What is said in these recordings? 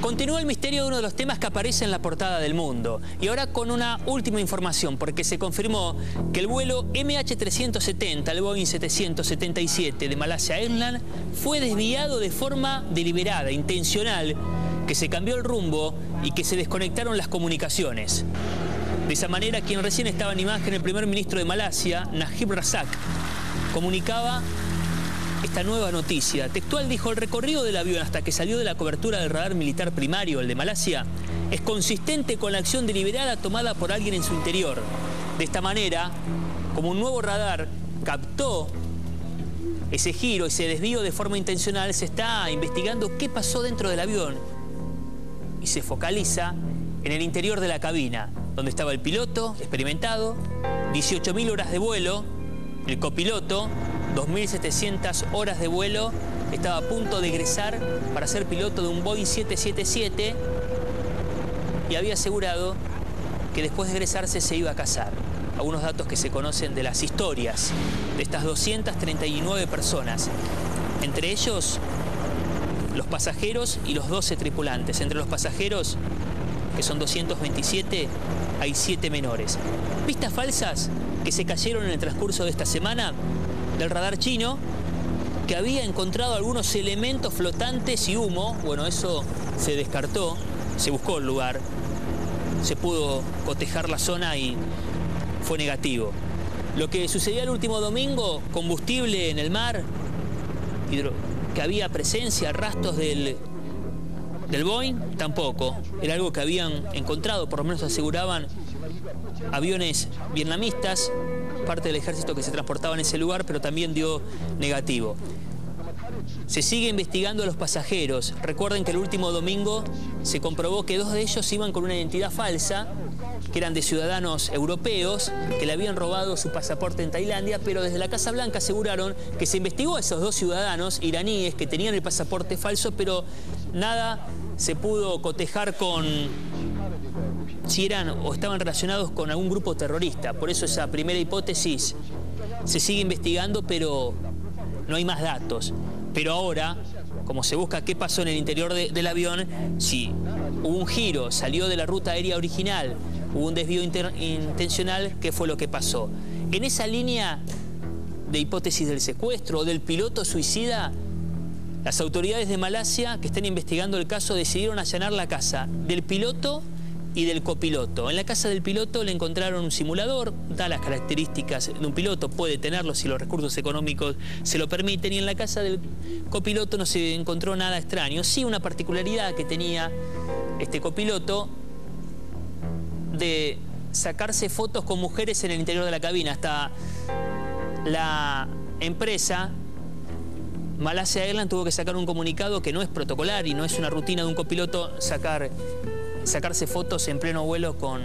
Continúa el misterio de uno de los temas que aparece en la portada del Mundo. Y ahora con una última información, porque se confirmó que el vuelo MH370, el Boeing 777 de Malaysia Airlines, fue desviado de forma deliberada, intencional, que se cambió el rumbo y que se desconectaron las comunicaciones. De esa manera, quien recién estaba en imagen, el primer ministro de Malasia, Najib Razak, comunicaba esta nueva noticia. Textual dijo: el recorrido del avión hasta que salió de la cobertura del radar militar primario, el de Malasia, es consistente con la acción deliberada tomada por alguien en su interior. De esta manera, como un nuevo radar captó ese giro, ese desvío de forma intencional, se está investigando qué pasó dentro del avión y se focaliza en el interior de la cabina, donde estaba el piloto experimentado, 18.000 horas de vuelo, el copiloto, 2.700 horas de vuelo, estaba a punto de egresar para ser piloto de un Boeing 777 y había asegurado que después de egresarse se iba a casar. Algunos datos que se conocen de las historias de estas 239 personas, entre ellos los pasajeros y los 12 tripulantes. Entre los pasajeros, que son 227, hay 7 menores. Pistas falsas que se cayeron en el transcurso de esta semana del radar chino, que había encontrado algunos elementos flotantes y humo. Bueno, eso se descartó, se buscó el lugar, se pudo cotejar la zona y fue negativo. Lo que sucedió el último domingo, combustible en el mar, que había presencia, rastros del Boeing, tampoco. Era algo que habían encontrado, por lo menos aseguraban aviones vietnamistas, parte del ejército que se transportaba en ese lugar, pero también dio negativo. Se sigue investigando a los pasajeros. Recuerden que el último domingo se comprobó que 2 de ellos iban con una identidad falsa, que eran de ciudadanos europeos, que le habían robado su pasaporte en Tailandia, pero desde la Casa Blanca aseguraron que se investigó a esos 2 ciudadanos iraníes que tenían el pasaporte falso, pero nada se pudo cotejar con si eran o estaban relacionados con algún grupo terrorista. Por eso esa primera hipótesis se sigue investigando, pero no hay más datos. Pero ahora, como se busca qué pasó en el interior del avión, si hubo un giro, salió de la ruta aérea original, hubo un desvío intencional, ¿qué fue lo que pasó? En esa línea de hipótesis del secuestro o del piloto suicida, las autoridades de Malasia que están investigando el caso decidieron allanar la casa del piloto y del copiloto. En la casa del piloto le encontraron un simulador, da las características de un piloto, puede tenerlo si los recursos económicos se lo permiten, y en la casa del copiloto no se encontró nada extraño. Sí, una particularidad que tenía este copiloto de sacarse fotos con mujeres en el interior de la cabina. Hasta la empresa Malaysia Airlines tuvo que sacar un comunicado que no es protocolar y no es una rutina de un copiloto sacarse fotos en pleno vuelo con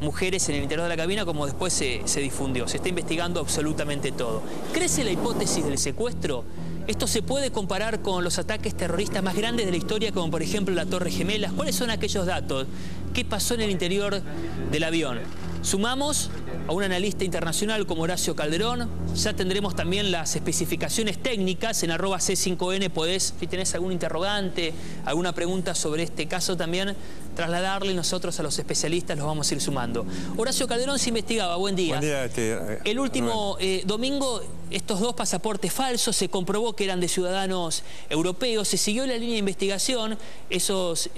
mujeres en el interior de la cabina, como después se difundió. Se está investigando absolutamente todo. ¿Crece la hipótesis del secuestro? ¿Esto se puede comparar con los ataques terroristas más grandes de la historia, como por ejemplo la Torre Gemelas? ¿Cuáles son aquellos datos? ¿Qué pasó en el interior del avión? Sumamos a un analista internacional como Horacio Calderón. Ya tendremos también las especificaciones técnicas. En @C5N podés, si tenés algún interrogante, alguna pregunta sobre este caso también, trasladarle. Nosotros a los especialistas los vamos a ir sumando. Horacio Calderón se investigaba. Buen día. Buen día. El último domingo, estos 2 pasaportes falsos, se comprobó que eran de ciudadanos europeos. Se siguió la línea de investigación. Esos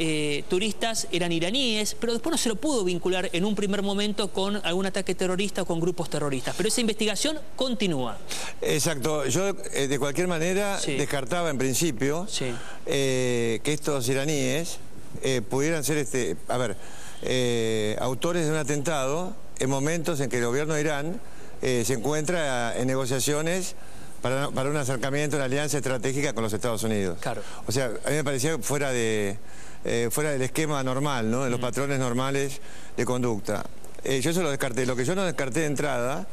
turistas eran iraníes, pero después no se lo pudo vincular en un primer momento con algún ataque terrorista o con grupos terroristas. Pero esa investigación continúa. Exacto. Yo, de cualquier manera, descartaba en principio que estos iraníes pudieran ser autores de un atentado en momentos en que el gobierno de Irán se encuentra en negociaciones para un acercamiento, una alianza estratégica con los Estados Unidos. Claro. O sea, a mí me parecía fuera del esquema normal, ¿no? De los patrones normales de conducta. Yo eso lo descarté. Lo que yo no descarté de entrada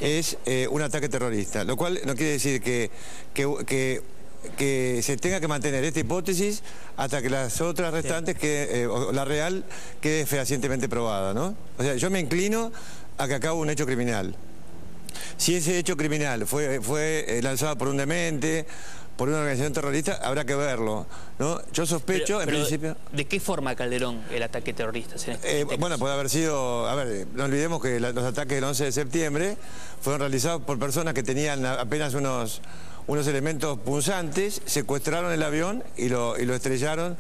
es un ataque terrorista, lo cual no quiere decir que se tenga que mantener esta hipótesis hasta que las otras restantes, la real, quede fehacientemente probada, ¿no? O sea, yo me inclino a que acá hubo un hecho criminal. Si ese hecho criminal fue lanzado por un demente, por una organización terrorista, habrá que verlo, ¿no? Yo sospecho, en principio... ¿De qué forma, Calderón, el ataque terrorista? Bueno, puede haber sido... A ver, no olvidemos que los ataques del 11 de septiembre fueron realizados por personas que tenían apenas unos elementos punzantes, secuestraron el avión y lo estrellaron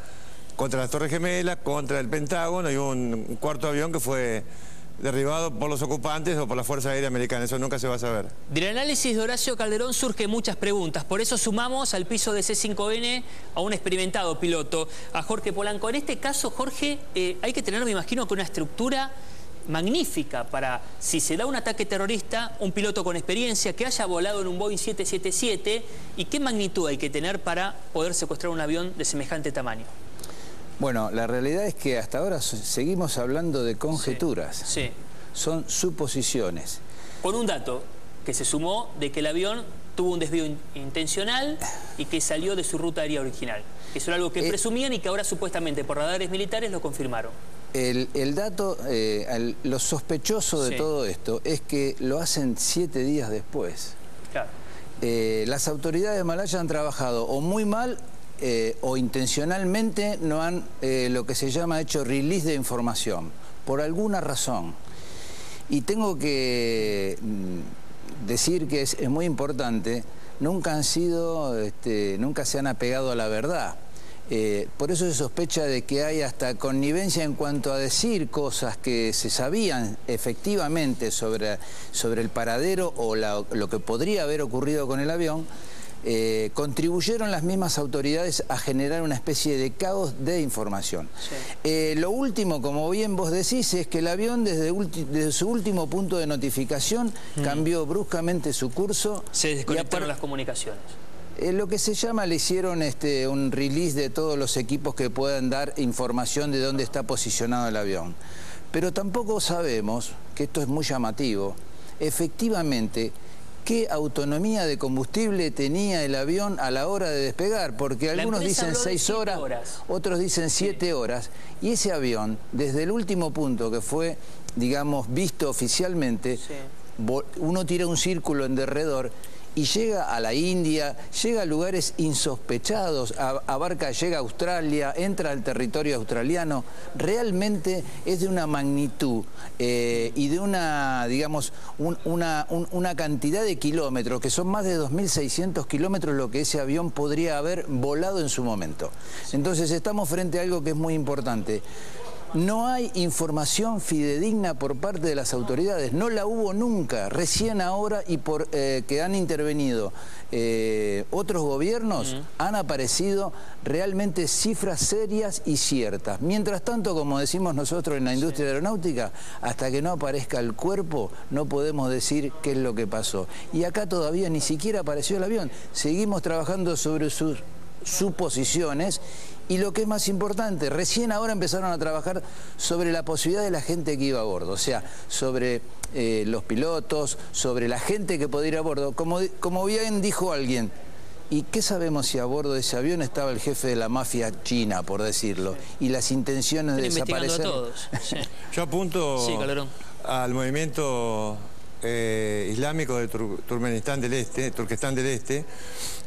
contra las Torres Gemelas, contra el Pentágono, y un cuarto avión que fue derribado por los ocupantes o por la Fuerza Aérea Americana. Eso nunca se va a saber. Del análisis de Horacio Calderón surgen muchas preguntas. Por eso sumamos al piso de C5N a un experimentado piloto, a Jorge Polanco. En este caso, Jorge, hay que tener, me imagino, que una estructura magnífica para, si se da un ataque terrorista, un piloto con experiencia que haya volado en un Boeing 777. ¿Y qué magnitud hay que tener para poder secuestrar un avión de semejante tamaño? Bueno, la realidad es que hasta ahora seguimos hablando de conjeturas. Sí. Son suposiciones. Con un dato que se sumó de que el avión tuvo un desvío intencional y que salió de su ruta aérea original. Eso era algo que presumían y que ahora supuestamente por radares militares lo confirmaron. El dato, lo sospechoso de todo esto es que lo hacen 7 días después. Claro. Las autoridades malayas han trabajado o muy mal o intencionalmente no han lo que se llama hecho release de información, por alguna razón. Y tengo que decir que es muy importante, nunca se han apegado a la verdad. Por eso se sospecha de que hay hasta connivencia en cuanto a decir cosas que se sabían efectivamente sobre el paradero o lo que podría haber ocurrido con el avión. Contribuyeron las mismas autoridades a generar una especie de caos de información. Sí. Lo último, como bien vos decís, es que el avión desde su último punto de notificación cambió bruscamente su curso. Se desconectaron las comunicaciones. Lo que se llama, le hicieron un release de todos los equipos que puedan dar información de dónde está posicionado el avión. Pero tampoco sabemos, que esto es muy llamativo, efectivamente, qué autonomía de combustible tenía el avión a la hora de despegar, porque algunos dicen 6 horas, otros dicen 7 horas, y ese avión, desde el último punto que fue, digamos, visto oficialmente, uno tira un círculo en derredor y llega a la India, llega a lugares insospechados, llega a Australia, entra al territorio australiano. Realmente es de una magnitud y de una, digamos, una cantidad de kilómetros, que son más de 2.600 kilómetros lo que ese avión podría haber volado en su momento. Entonces estamos frente a algo que es muy importante. No hay información fidedigna por parte de las autoridades, no la hubo nunca, recién ahora y por que han intervenido otros gobiernos han aparecido realmente cifras serias y ciertas. Mientras tanto, como decimos nosotros en la industria aeronáutica, hasta que no aparezca el cuerpo no podemos decir qué es lo que pasó. Y acá todavía ni siquiera apareció el avión, seguimos trabajando sobre sus suposiciones. Y lo que es más importante, recién ahora empezaron a trabajar sobre la posibilidad de la gente que iba a bordo, o sea, sobre los pilotos, sobre la gente que podía ir a bordo. Como bien dijo alguien, ¿y qué sabemos si a bordo de ese avión estaba el jefe de la mafia china, por decirlo, y las intenciones de desaparecer? A todos. Yo apunto al movimiento islámico de Turkmenistán del Este, Turquestán del Este,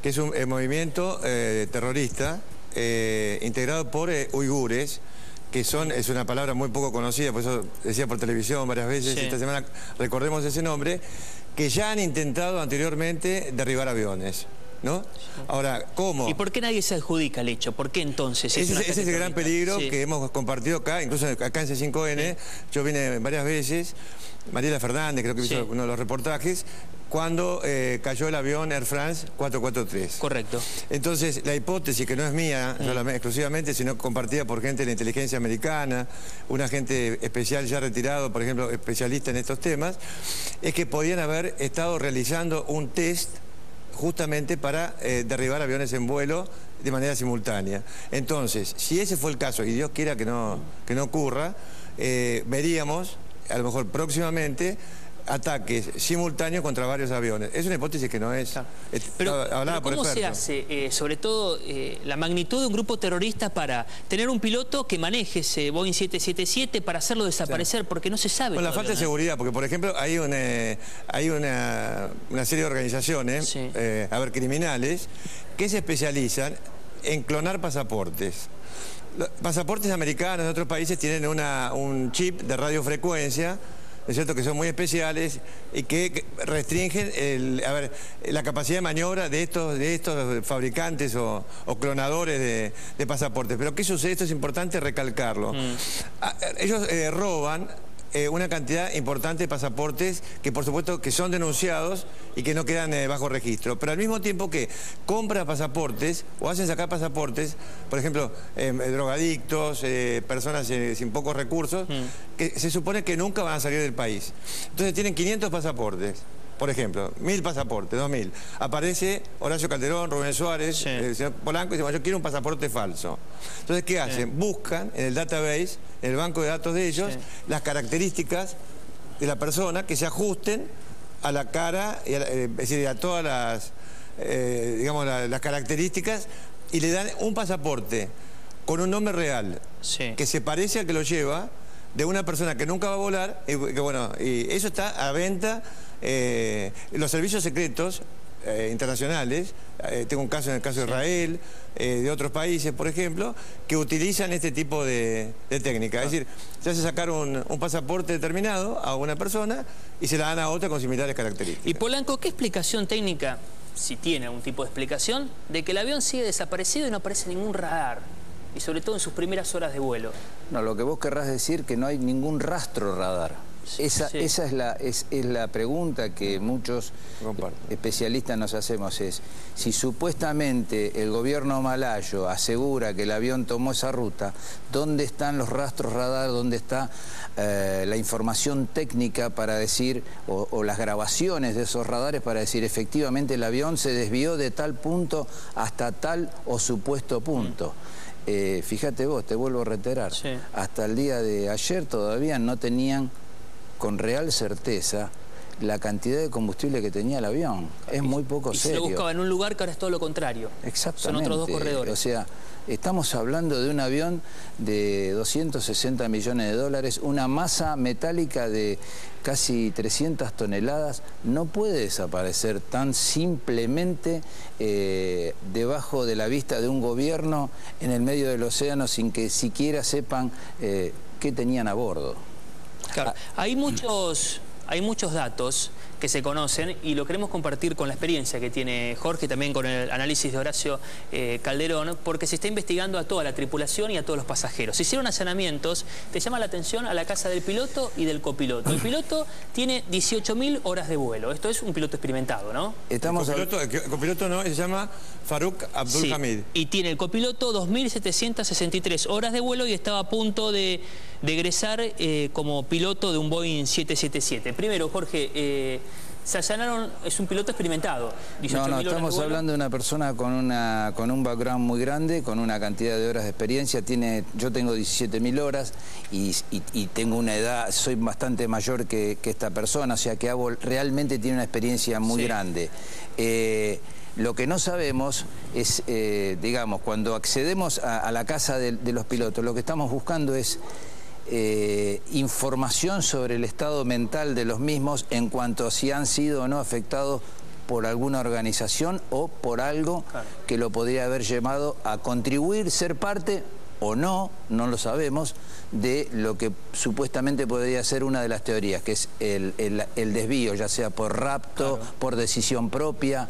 que es un movimiento terrorista integrado por uigures, que es una palabra muy poco conocida, por eso decía por televisión varias veces, esta semana recordemos ese nombre, que ya han intentado anteriormente derribar aviones, ¿no? Ahora, ¿cómo? ¿Y por qué nadie se adjudica el hecho? ¿Por qué entonces? Ese es el gran peligro que hemos compartido acá, incluso acá en C5N, yo vine varias veces, Mariela Fernández creo que hizo uno de los reportajes, cuando cayó el avión Air France 443. Correcto. Entonces, la hipótesis, que no es mía exclusivamente, sino compartida por gente de la inteligencia americana, un agente especial ya retirado, por ejemplo, especialista en estos temas, es que podían haber estado realizando un test justamente para derribar aviones en vuelo de manera simultánea. Entonces, si ese fue el caso, y Dios quiera que no ocurra, veríamos, a lo mejor próximamente, ataques simultáneos contra varios aviones. Es una hipótesis que no es hablada por expertos. ¿Cómo se hace, sobre todo, la magnitud de un grupo terrorista para tener un piloto que maneje ese Boeing 777 para hacerlo desaparecer? Porque no se sabe. Con la falta de seguridad, porque por ejemplo hay una serie de organizaciones, criminales, que se especializan en clonar pasaportes. Los pasaportes americanos de otros países tienen un chip de radiofrecuencia, ¿no es cierto?, que son muy especiales y que restringen la capacidad de maniobra de estos fabricantes o clonadores de pasaportes. Pero ¿qué sucede? Esto es importante recalcarlo. Ellos roban una cantidad importante de pasaportes que por supuesto que son denunciados y que no quedan bajo registro, pero al mismo tiempo que compran pasaportes o hacen sacar pasaportes, por ejemplo, drogadictos, personas sin pocos recursos, que se supone que nunca van a salir del país. Entonces tienen 500 pasaportes. Por ejemplo, 1000 pasaportes, 2000. Aparece Horacio Calderón, Rubén Suárez, el señor Polanco y dice, bueno, yo quiero un pasaporte falso. Entonces, ¿qué hacen? Buscan en el database, en el banco de datos de ellos, las características de la persona que se ajusten a la cara, es decir, a todas las, digamos, las características, y le dan un pasaporte con un nombre real, que se parece al que lo lleva, de una persona que nunca va a volar, y eso está a venta. Los servicios secretos internacionales, tengo un caso en el caso de Israel, de otros países, por ejemplo, que utilizan este tipo de técnica. Es decir, se hace sacar un pasaporte determinado a una persona y se la dan a otra con similares características. Y Polanco, ¿qué explicación técnica, si tiene algún tipo de explicación, de que el avión sigue desaparecido y no aparece ningún radar? Y sobre todo en sus primeras horas de vuelo. No, lo que vos querrás decir que no hay ningún rastro radar. Esa es la pregunta que muchos especialistas nos hacemos, es si supuestamente el gobierno malayo asegura que el avión tomó esa ruta, ¿dónde están los rastros radar? ¿Dónde está la información técnica para decir, o las grabaciones de esos radares para decir efectivamente el avión se desvió de tal punto hasta tal o supuesto punto? Fíjate vos, te vuelvo a reiterar, hasta el día de ayer todavía no tenían con real certeza la cantidad de combustible que tenía el avión. Es muy poco serio. Y se lo buscaba en un lugar que ahora es todo lo contrario. Exactamente. Son otros dos corredores. O sea, estamos hablando de un avión de 260 millones de dólares, una masa metálica de casi 300 toneladas. No puede desaparecer tan simplemente debajo de la vista de un gobierno en el medio del océano sin que siquiera sepan qué tenían a bordo. Claro, hay muchos datos que se conocen y lo queremos compartir con la experiencia que tiene Jorge, también con el análisis de Horacio Calderón, porque se está investigando a toda la tripulación y a todos los pasajeros. Se hicieron allanamientos, te llama la atención a la casa del piloto y del copiloto. El piloto tiene 18.000 horas de vuelo. Esto es un piloto experimentado, ¿no? El copiloto no, se llama Farouk Abdul Hamid. Y tiene el copiloto 2.763 horas de vuelo y estaba a punto de egresar como piloto de un Boeing 777. Primero, Jorge, se allanaron, es un piloto experimentado. No, estamos hablando de una persona con un background muy grande, con una cantidad de horas de experiencia. Yo tengo 17.000 horas y tengo una edad, soy bastante mayor que esta persona, o sea que realmente tiene una experiencia muy grande. Lo que no sabemos es, digamos, cuando accedemos a la casa de los pilotos, lo que estamos buscando es información sobre el estado mental de los mismos en cuanto a si han sido o no afectados por alguna organización o por algo que lo podría haber llevado a contribuir, ser parte o no, no lo sabemos, de lo que supuestamente podría ser una de las teorías, que es el desvío, ya sea por rapto, por decisión propia.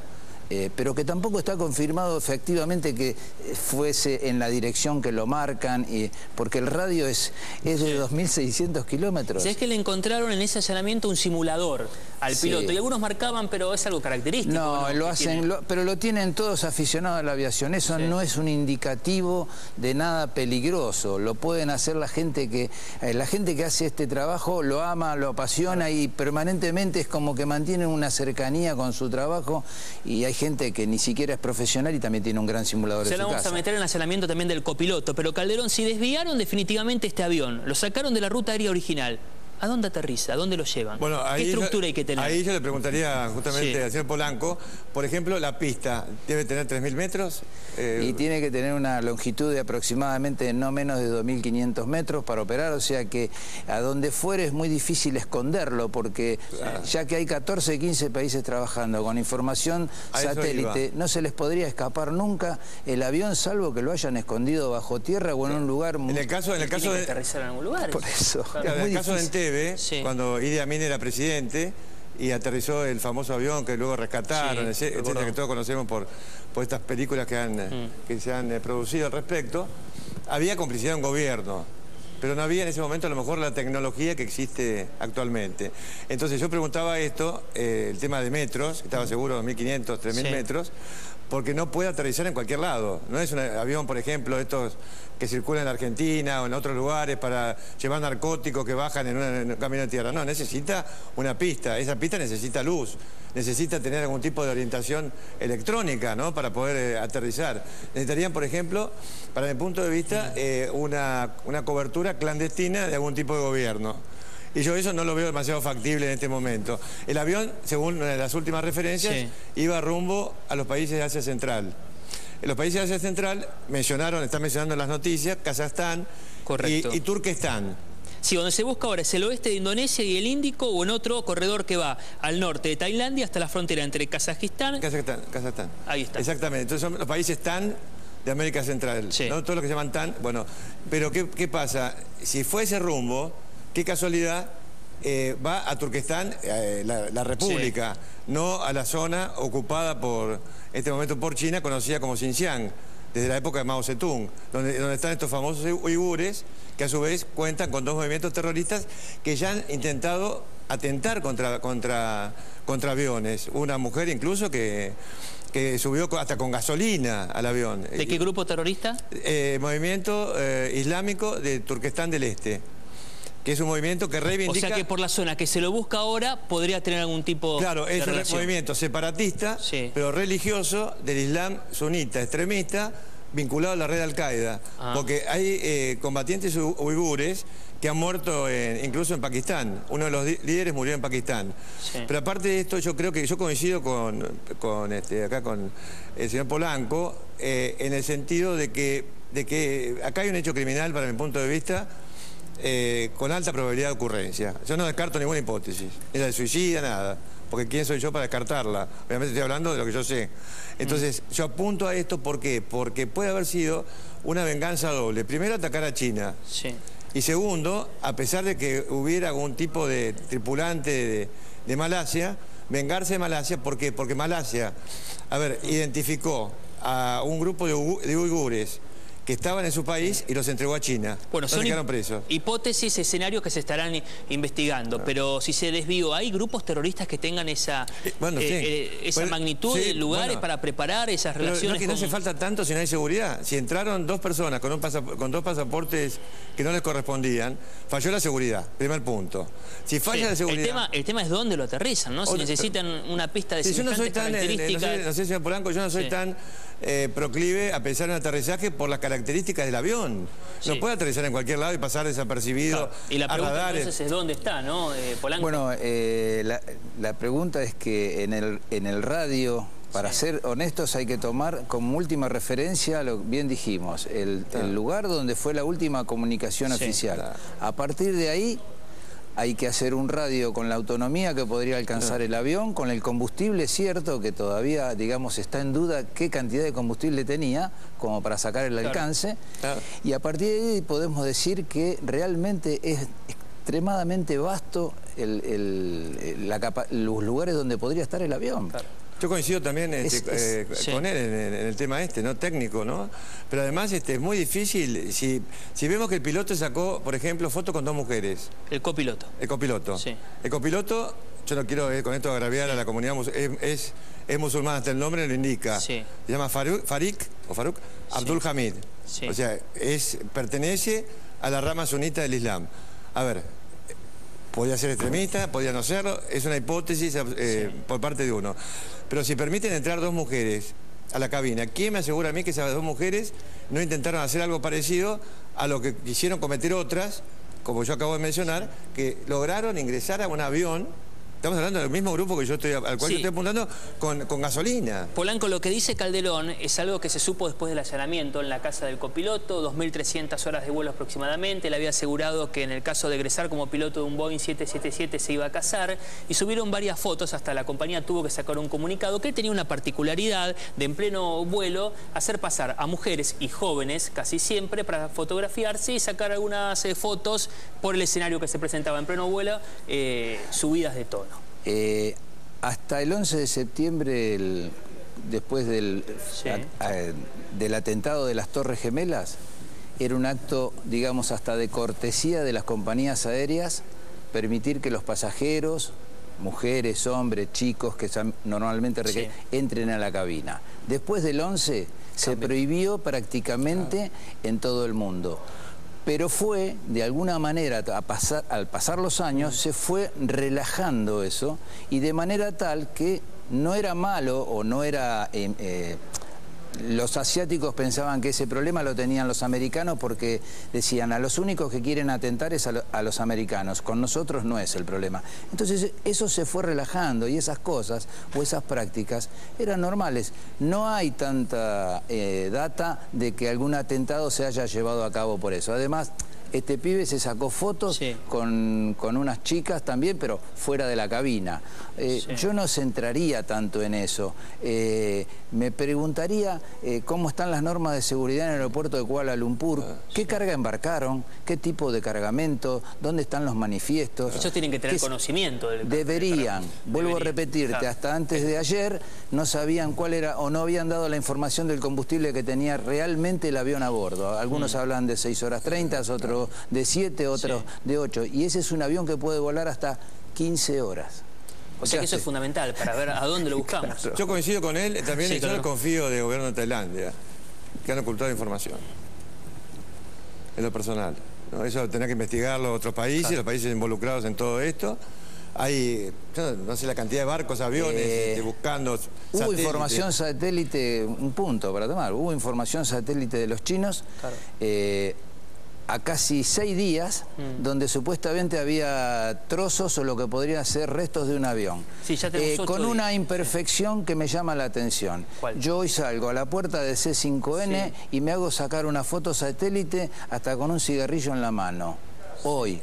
Pero que tampoco está confirmado efectivamente que fuese en la dirección que lo marcan, porque el radio es de 2.600 kilómetros. Es que le encontraron en ese allanamiento un simulador al piloto, y algunos marcaban, pero es algo característico. No, lo hacen, pero lo tienen todos aficionados a la aviación. Eso no es un indicativo de nada peligroso. Lo pueden hacer la gente que hace este trabajo, lo ama, lo apasiona y permanentemente es como que mantienen una cercanía con su trabajo, y hay gente que ni siquiera es profesional y también tiene un gran simulador en su casa. Se lo vamos a meter en el allanamiento también del copiloto, pero Calderón, si desviaron definitivamente este avión, lo sacaron de la ruta aérea original, ¿A dónde aterriza? ¿A dónde lo llevan? Bueno, ¿Qué estructura hay que tener? Ahí yo le preguntaría justamente al señor Polanco, por ejemplo, la pista, ¿debe tener 3.000 metros? Y tiene que tener una longitud de aproximadamente no menos de 2.500 metros para operar, o sea que a donde fuere es muy difícil esconderlo, porque ya que hay 14, 15 países trabajando con información satélite, no se les podría escapar nunca el avión, salvo que lo hayan escondido bajo tierra o en un lugar muy... En el caso de aterrizar en algún lugar. Por eso. Claro, en el caso de Entebbe, cuando Idi Amin era presidente y aterrizó el famoso avión que luego rescataron, etcétera, que todos conocemos por estas películas que se han producido al respecto, había complicidad en gobierno, pero no había en ese momento a lo mejor la tecnología que existe actualmente. Entonces yo preguntaba esto, el tema de metros, estaba seguro 2.500, 3.000 metros, porque no puede aterrizar en cualquier lado. No es un avión, por ejemplo, estos que circulan en Argentina o en otros lugares para llevar narcóticos que bajan en un camino de tierra. No, necesita una pista. Esa pista necesita luz, necesita tener algún tipo de orientación electrónica, ¿no?, para poder aterrizar. Necesitarían, por ejemplo, para mi punto de vista, una cobertura clandestina de algún tipo de gobierno. Y yo eso no lo veo demasiado factible en este momento. El avión, según las últimas referencias, iba rumbo a los países de Asia Central. En los países de Asia Central están mencionando en las noticias, Kazajstán y Turquestán. Sí, donde se busca ahora es el oeste de Indonesia y el Índico, o en otro corredor que va al norte de Tailandia hasta la frontera entre Kazajistán. Kazajstán. Ahí está. Exactamente. Entonces son los países TAN de América Central. ¿No? Todos los que se llaman TAN. Bueno, pero ¿qué pasa? Si fue ese rumbo, qué casualidad, va a Turquestán, la república, no a la zona ocupada por este momento por China, conocida como Xinjiang, desde la época de Mao Zedong, donde están estos famosos uigures, que a su vez cuentan con dos movimientos terroristas que ya han intentado atentar contra aviones. Una mujer incluso que subió hasta con gasolina al avión. ¿De qué grupo terrorista? Movimiento Islámico de Turquestán del Este, que es un movimiento que reivindica... O sea que por la zona que se lo busca ahora podría tener algún tipo de relación. Claro, es un movimiento separatista, pero religioso, del Islam sunita, extremista, vinculado a la red Al-Qaeda. Porque hay combatientes uigures que han muerto incluso en Pakistán. Uno de los líderes murió en Pakistán. Pero aparte de esto, yo creo que yo coincido con el señor Polanco, en el sentido de que acá hay un hecho criminal, para mi punto de vista, con alta probabilidad de ocurrencia. Yo no descarto ninguna hipótesis, ni la de suicida, nada, porque ¿quién soy yo para descartarla? Obviamente estoy hablando de lo que yo sé. Entonces, yo apunto a esto, ¿por qué? Porque puede haber sido una venganza doble. Primero, atacar a China. Y segundo, a pesar de que hubiera algún tipo de tripulante de Malasia, vengarse de Malasia. ¿Por qué? Porque Malasia, identificó a un grupo de uigures que estaban en su país y los entregó a China. Bueno, son quedaron presos. Hipótesis, escenarios que se estarán investigando, pero si se desvió, ¿hay grupos terroristas que tengan esa magnitud de lugares para preparar esas relaciones? No hace falta tanto si no hay seguridad. Si entraron dos personas con dos pasaportes que no les correspondían, falló la seguridad, primer punto. Si falla la seguridad... El tema es dónde lo aterrizan, ¿no? Si necesitan una pista de semejantes características... No sé, señor Polanco, yo no soy tan proclive a pensar en aterrizaje por las características del avión. No puede aterrizar en cualquier lado y pasar desapercibido. Y la pregunta entonces es dónde está, ¿no, Polanco? Bueno, la pregunta es que en el radio, para ser honestos, hay que tomar como última referencia, lo bien dijimos, el lugar donde fue la última comunicación oficial. A partir de ahí hay que hacer un radio con la autonomía que podría alcanzar el avión, con el combustible cierto, que todavía, digamos, está en duda qué cantidad de combustible tenía, como para sacar el alcance. Y a partir de ahí podemos decir que realmente es extremadamente vasto los lugares donde podría estar el avión. Yo coincido también con él en el tema ¿no? Técnico, ¿no? Pero además es muy difícil, si vemos que el piloto sacó, por ejemplo, fotos con dos mujeres. El copiloto. El copiloto. El copiloto, yo no quiero con esto agraviar a la comunidad musulmana, es musulmán, hasta el nombre lo indica. Se llama Farik Abdul Hamid. O sea, pertenece a la rama sunita del Islam. A ver, podía ser extremista, podía no serlo, es una hipótesis por parte de uno. Pero si permiten entrar dos mujeres a la cabina, ¿quién me asegura a mí que esas dos mujeres no intentaron hacer algo parecido a lo que quisieron cometer otras como yo acabo de mencionar, que lograron ingresar a un avión. Estamos hablando del mismo grupo que al cual yo estoy apuntando, con gasolina. Polanco, lo que dice Calderón es algo que se supo después del allanamiento en la casa del copiloto, 2.300 horas de vuelo aproximadamente. Él había asegurado que en el caso de egresar como piloto de un Boeing 777 se iba a casar, y subieron varias fotos, hasta la compañía tuvo que sacar un comunicado, que él tenía una particularidad de en pleno vuelo hacer pasar a mujeres y jóvenes casi siempre para fotografiarse y sacar algunas fotos por el escenario que se presentaba en pleno vuelo, subidas de tono. Hasta el 11 de septiembre, después del atentado de las Torres Gemelas, era un acto, digamos, hasta de cortesía de las compañías aéreas, permitir que los pasajeros, mujeres, hombres, chicos, que normalmente entren a la cabina. Después del 11 se prohibió prácticamente en todo el mundo. Pero fue, de alguna manera, al pasar los años, se fue relajando eso, y de manera tal que no era malo o no era... los asiáticos pensaban que ese problema lo tenían los americanos, porque decían, a los únicos que quieren atentar es a los americanos, con nosotros no es el problema. Entonces eso se fue relajando, y esas cosas o esas prácticas eran normales. No hay tanta data de que algún atentado se haya llevado a cabo por eso. Además, este pibe se sacó fotos con unas chicas también, pero fuera de la cabina. Yo no centraría tanto en eso. Me preguntaría cómo están las normas de seguridad en el aeropuerto de Kuala Lumpur, qué carga embarcaron, qué tipo de cargamento, dónde están los manifiestos. Ellos tienen que tener conocimiento del Deberían, vuelvo a repetirte, hasta antes de ayer no sabían cuál era, o no habían dado la información del combustible que tenía realmente el avión a bordo. Algunos hablan de 6 horas 30, otros de 7, otros de 8. Y ese es un avión que puede volar hasta 15 horas. O sea que eso es fundamental para ver a dónde lo buscamos. Claro. Yo coincido con él, también yo no confío del gobierno de Tailandia, que han ocultado información. En lo personal, ¿no? Eso tendrá que investigarlo otros países, los países involucrados en todo esto. Hay, no sé, la cantidad de barcos, aviones, buscando hubo satélite. Información satélite, un punto para tomar, hubo información satélite de los chinos, a casi 6 días, donde supuestamente había trozos o lo que podría ser restos de un avión. Sí, ya con una imperfección que me llama la atención. ¿Cuál? Yo hoy salgo a la puerta de C5N y me hago sacar una foto satélite hasta con un cigarrillo en la mano. Hoy.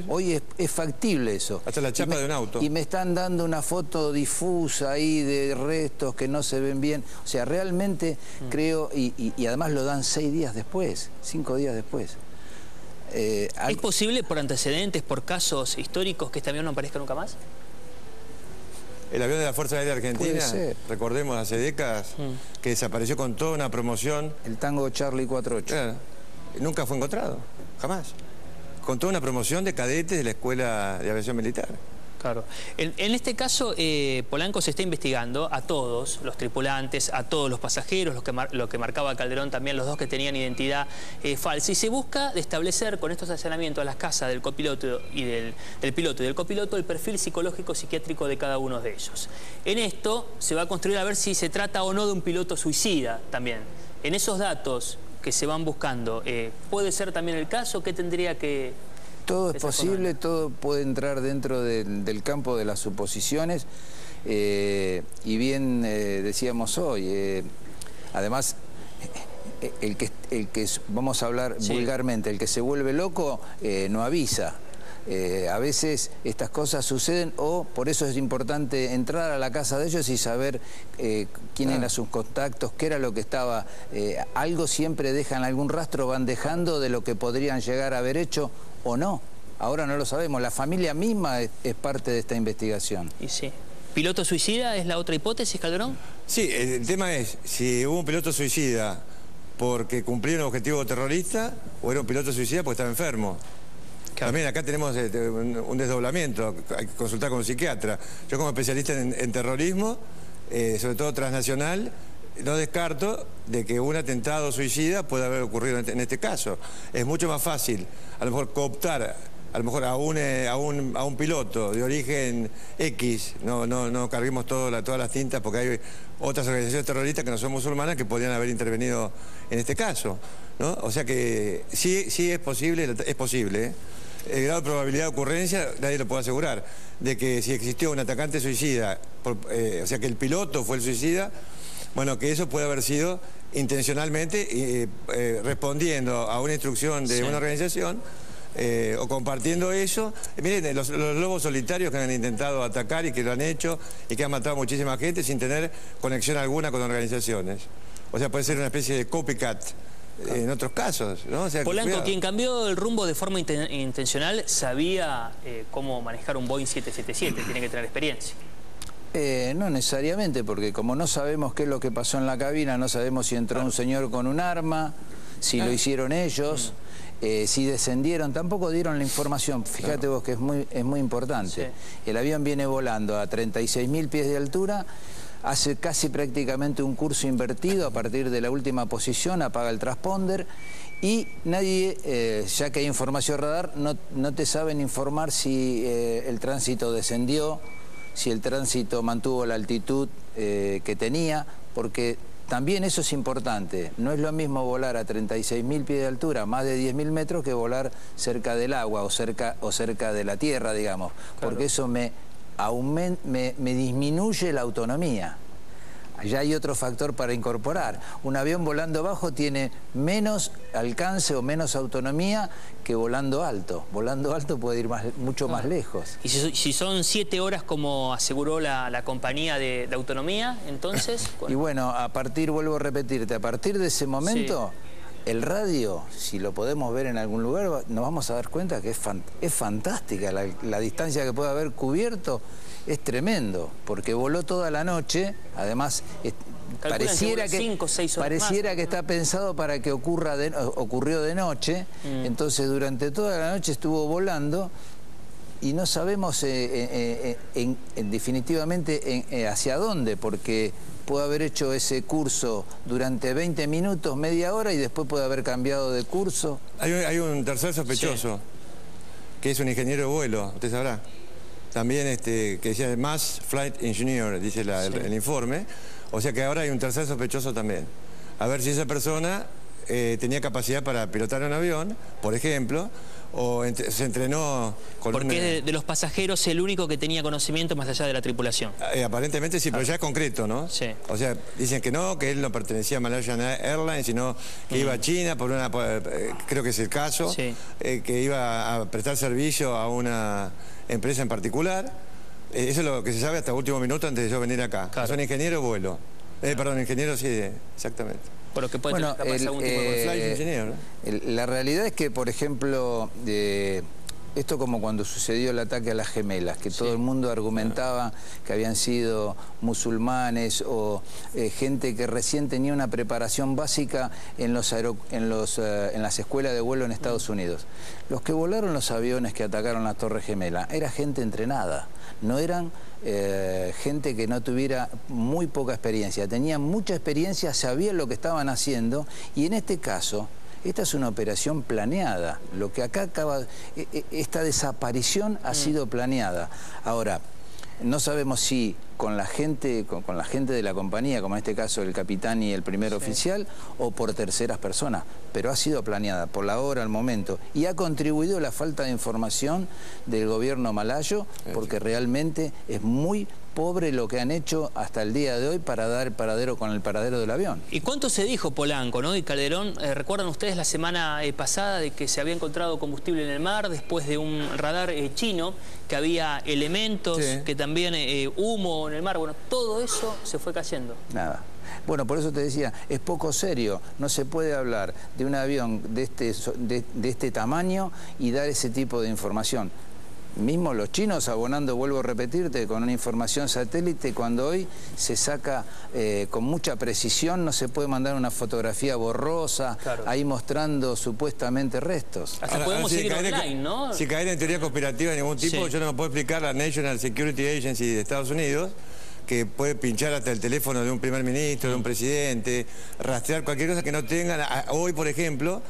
Hoy es factible eso. Hasta la chapa de un auto. Y me están dando una foto difusa ahí de restos que no se ven bien. O sea, realmente creo, y además lo dan 6 días después, 5 días después. ¿Es posible, por antecedentes, por casos históricos, que este avión no aparezca nunca más? El avión de la Fuerza Aérea Argentina, recordemos hace décadas, que desapareció con toda una promoción. El Tango Charlie 48. Nunca fue encontrado, jamás. Con toda una promoción de cadetes de la Escuela de Aviación Militar. Claro. En este caso, Polanco, se está investigando a todos los tripulantes, a todos los pasajeros, lo que marcaba Calderón también, los 2 que tenían identidad falsa. Y se busca establecer con estos allanamientos a las casas del copiloto y del piloto y del copiloto el perfil psicológico psiquiátrico de cada uno de ellos. En esto se va a construir a ver si se trata o no de un piloto suicida también. En esos datos que se van buscando, ¿puede ser también el caso? ¿Qué tendría que...? Todo es posible, todo puede entrar dentro del campo de las suposiciones, y bien decíamos hoy, además el que vamos a hablar vulgarmente, el que se vuelve loco no avisa. A veces estas cosas suceden, o por eso es importante entrar a la casa de ellos y saber quién eran sus contactos, qué era lo que estaba. Algo siempre dejan, algún rastro van dejando de lo que podrían llegar a haber hecho o no. Ahora no lo sabemos. La familia misma es parte de esta investigación. Y sí. ¿Piloto suicida es la otra hipótesis, Calderón? Sí, el tema es si hubo un piloto suicida porque cumplía un objetivo terrorista, o era un piloto suicida porque estaba enfermo. Claro. También acá tenemos un desdoblamiento, hay que consultar con un psiquiatra. Yo, como especialista en terrorismo, sobre todo transnacional, no descarto de que un atentado suicida pueda haber ocurrido en este caso. Es mucho más fácil, a lo mejor, cooptar a lo mejor a un piloto de origen X, no carguemos todas las tintas, porque hay otras organizaciones terroristas que no son musulmanas que podrían haber intervenido en este caso, ¿no? O sea que sí es posible, el grado de probabilidad de ocurrencia nadie lo puede asegurar. De que si existió un atacante suicida, o sea que el piloto fue el suicida, bueno, que eso puede haber sido intencionalmente respondiendo a una instrucción de una organización o compartiendo eso. Miren, los lobos solitarios que han intentado atacar y que lo han hecho y que han matado a muchísima gente sin tener conexión alguna con organizaciones. O sea, puede ser una especie de copycat en otros casos, ¿no? O sea, Polanco, cuidado. quien cambió el rumbo de forma intencional, sabía cómo manejar un Boeing 777, tiene que tener experiencia. No necesariamente, porque como no sabemos qué es lo que pasó en la cabina, no sabemos si entró un señor con un arma, si lo hicieron ellos, si descendieron, tampoco dieron la información. Fíjate vos que es muy importante. Sí. El avión viene volando a 36.000 pies de altura, hace casi prácticamente un curso invertido a partir de la última posición, apaga el transponder y nadie, ya que hay información radar, no te saben informar si el tránsito descendió, si el tránsito mantuvo la altitud que tenía, porque también eso es importante. No es lo mismo volar a 36.000 pies de altura, más de 10.000 metros, que volar cerca del agua o cerca de la tierra, digamos, porque eso me disminuye la autonomía. Allá hay otro factor para incorporar. Un avión volando bajo tiene menos alcance o menos autonomía que volando alto. Volando alto puede ir mucho más lejos. Y si son 7 horas como aseguró la compañía de autonomía, entonces... Y bueno, vuelvo a repetirte, a partir de ese momento... Sí. El radio, si lo podemos ver en algún lugar, nos vamos a dar cuenta que es fantástica. La distancia que puede haber cubierto es tremendo, porque voló toda la noche, además pareciera que está pensado para que ocurrió de noche, entonces durante toda la noche estuvo volando y no sabemos definitivamente hacia dónde, porque puede haber hecho ese curso durante 20 minutos, media hora, y después puede haber cambiado de curso. Hay un tercer sospechoso, que es un ingeniero de vuelo, usted sabrá. También que decía Mass Flight Engineer, dice el informe. O sea que ahora hay un tercer sospechoso también. A ver si esa persona tenía capacidad para pilotar un avión, por ejemplo, o se entrenó con porque de los pasajeros el único que tenía conocimiento más allá de la tripulación. Aparentemente sí, pero ya es concreto, ¿no? Sí. O sea, dicen que no, que él no pertenecía a Malaysian Airlines, sino que iba a China creo que es el caso, que iba a prestar servicio a una empresa en particular. Eso es lo que se sabe hasta el último minuto antes de yo venir acá. Claro. Son ingeniero vuelo. Perdón, ingeniero, sí, exactamente. Pero que puede tener algún tipo de flight engineer, ¿no? La realidad es que, por ejemplo, esto como cuando sucedió el ataque a las gemelas, que todo el mundo argumentaba que habían sido musulmanes o gente que recién tenía una preparación básica en las escuelas de vuelo en Estados Unidos. Los que volaron los aviones que atacaron las Torres Gemelas era gente entrenada, no eran gente que no tuviera muy poca experiencia, tenían mucha experiencia, sabían lo que estaban haciendo, y en este caso esta es una operación planeada. Lo que acá esta desaparición ha sido planeada. Ahora, no sabemos si con la gente de la compañía, como en este caso el capitán y el primer oficial, o por terceras personas, pero ha sido planeada por la hora, al momento, y ha contribuido a la falta de información del gobierno malayo, porque realmente es muy pobre lo que han hecho hasta el día de hoy para dar el paradero del avión. ¿Y cuánto se dijo Polanco, ¿no? Y Calderón, ¿recuerdan ustedes la semana pasada de que se había encontrado combustible en el mar después de un radar chino, que había elementos, que también humo en el mar? Bueno, todo eso se fue cayendo. Nada. Bueno, por eso te decía, es poco serio. No se puede hablar de un avión de este tamaño y dar ese tipo de información. Mismo los chinos abonando, vuelvo a repetirte, con una información satélite, cuando hoy se saca con mucha precisión, no se puede mandar una fotografía borrosa, ahí mostrando supuestamente restos. Hasta podemos seguir online, ¿no? Si caer en teoría conspirativa de ningún tipo, yo no me puedo explicar la National Security Agency de Estados Unidos, que puede pinchar hasta el teléfono de un primer ministro, de un presidente, rastrear cualquier cosa que no tengan. Hoy, por ejemplo,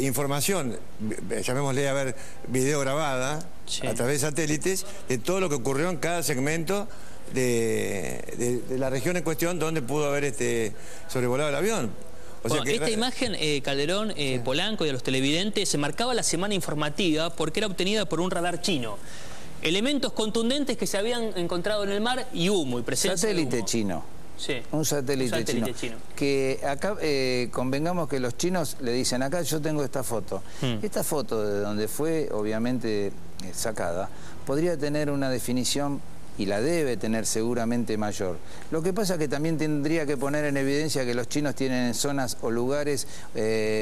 información, llamémosle a ver, video grabada a través de satélites, de todo lo que ocurrió en cada segmento de la región en cuestión donde pudo haber sobrevolado el avión. Bueno, esta imagen, Calderón, Polanco y a los televidentes, se marcaba la semana informativa porque era obtenida por un radar chino. Elementos contundentes que se habían encontrado en el mar y humo y presencia de humo. Chino. Sí. Un satélite chino. Que acá convengamos que los chinos le dicen, acá yo tengo esta foto. Esta foto de donde fue obviamente sacada, podría tener una definición y la debe tener seguramente mayor. Lo que pasa es que también tendría que poner en evidencia que los chinos tienen en zonas o lugares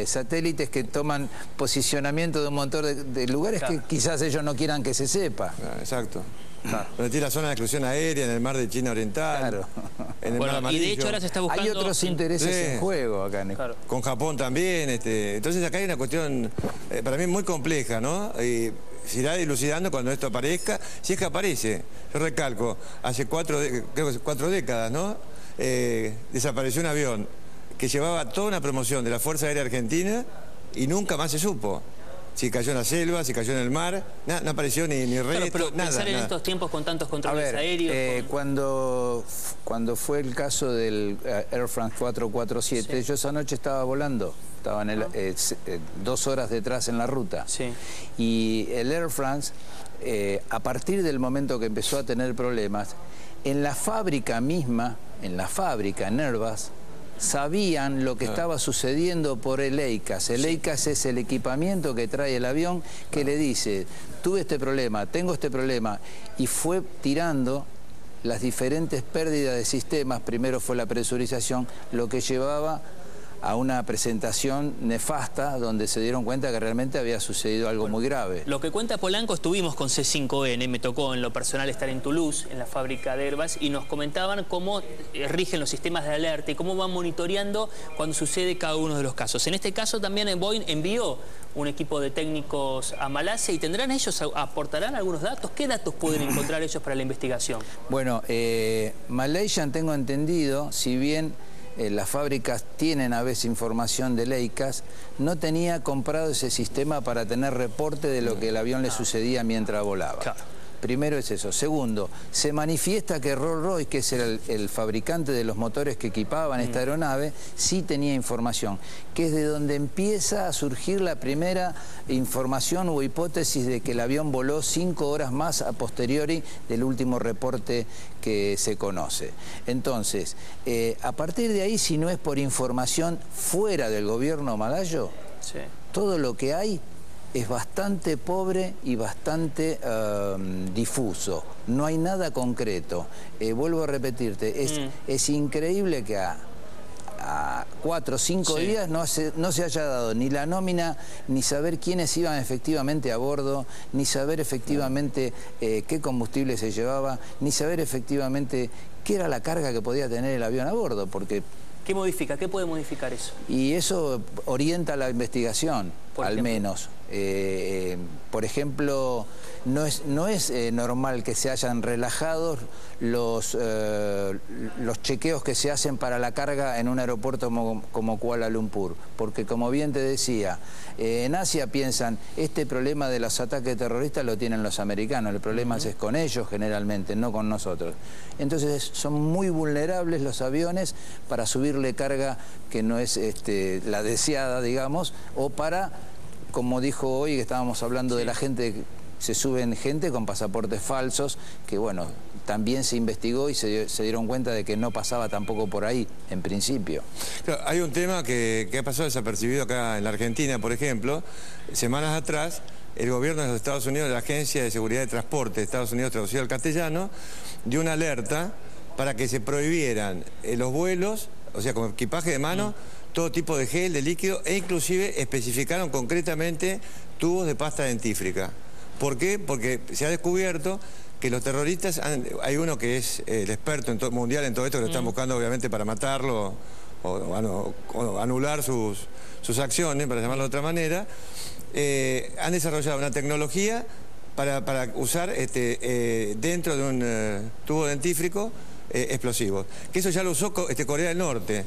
satélites que toman posicionamiento de un montón de lugares que quizás ellos no quieran que se sepa. Exacto. Donde tiene la zona de exclusión aérea, en el mar de China Oriental, en el mar Amarillo. Y de hecho ahora se está buscando... Hay otros intereses en juego acá. Con Japón también. Entonces acá hay una cuestión para mí muy compleja, ¿no? Y se irá dilucidando cuando esto aparezca, si es que aparece. Yo recalco, hace creo que 4 décadas, ¿no? Desapareció un avión que llevaba toda una promoción de la Fuerza Aérea Argentina y nunca más se supo. Si cayó en la selva, si cayó en el mar, no apareció ni resto, pero pensar en estos tiempos con tantos controles aéreos... Cuando fue el caso del Air France 447, yo esa noche estaba volando, estaba en 2 horas detrás en la ruta. Y el Air France, a partir del momento que empezó a tener problemas, en la fábrica misma, en Airbus, sabían lo que estaba sucediendo por el EICAS. El EICAS es el equipamiento que trae el avión que le dice, tuve este problema, tengo este problema, y fue tirando las diferentes pérdidas de sistemas. Primero fue la presurización, lo que llevaba a una presentación nefasta donde se dieron cuenta que realmente había sucedido algo muy grave. Lo que cuenta Polanco, estuvimos con C5N, me tocó en lo personal estar en Toulouse, en la fábrica de Airbus, y nos comentaban cómo rigen los sistemas de alerta y cómo van monitoreando cuando sucede cada uno de los casos. En este caso también Boeing envió un equipo de técnicos a Malasia y tendrán ellos, aportarán algunos datos. ¿Qué datos pueden encontrar ellos para la investigación? Bueno, Malaysian, tengo entendido, si bien las fábricas tienen a veces información del EICAS, no tenía comprado ese sistema para tener reporte de lo que el avión le sucedía mientras volaba. Primero es eso. Segundo, se manifiesta que Rolls-Royce, que es el fabricante de los motores que equipaban esta aeronave, sí tenía información, que es de donde empieza a surgir la primera información o hipótesis de que el avión voló 5 horas más a posteriori del último reporte que se conoce. Entonces, a partir de ahí, si no es por información fuera del gobierno malayo, todo lo que hay es bastante pobre y bastante difuso. No hay nada concreto. Vuelvo a repetirte, es increíble que a 4 o 5 días no se haya dado ni la nómina, ni saber quiénes iban efectivamente a bordo, ni saber efectivamente qué combustible se llevaba, ni saber efectivamente qué era la carga que podía tener el avión a bordo, porque... ¿Qué modifica? ¿Qué puede modificar eso? Y eso orienta la investigación, al menos. Por ejemplo, no es normal que se hayan relajado los chequeos que se hacen para la carga en un aeropuerto como Kuala Lumpur, porque como bien te decía, en Asia piensan, este problema de los ataques terroristas lo tienen los americanos, el problema es con ellos generalmente, no con nosotros. Entonces son muy vulnerables los aviones para subirle carga que no es la deseada, digamos, o para... Como dijo hoy, que estábamos hablando de la gente, se suben gente con pasaportes falsos, que bueno, también se investigó y se dieron cuenta de que no pasaba tampoco por ahí, en principio. Claro, hay un tema que ha pasado desapercibido acá en la Argentina, por ejemplo. Semanas atrás, el gobierno de los Estados Unidos, la Agencia de Seguridad de Transporte de Estados Unidos, traducido al castellano, dio una alerta para que se prohibieran los vuelos, o sea, con equipaje de mano, todo tipo de gel, de líquido, e inclusive especificaron concretamente tubos de pasta dentífrica. ¿Por qué? Porque se ha descubierto que los terroristas, hay uno que es el experto mundial en todo esto, que lo están buscando obviamente para matarlo o anular sus acciones, para llamarlo de otra manera, han desarrollado una tecnología para usar dentro de un tubo dentífrico explosivos. Que eso ya lo usó Corea del Norte.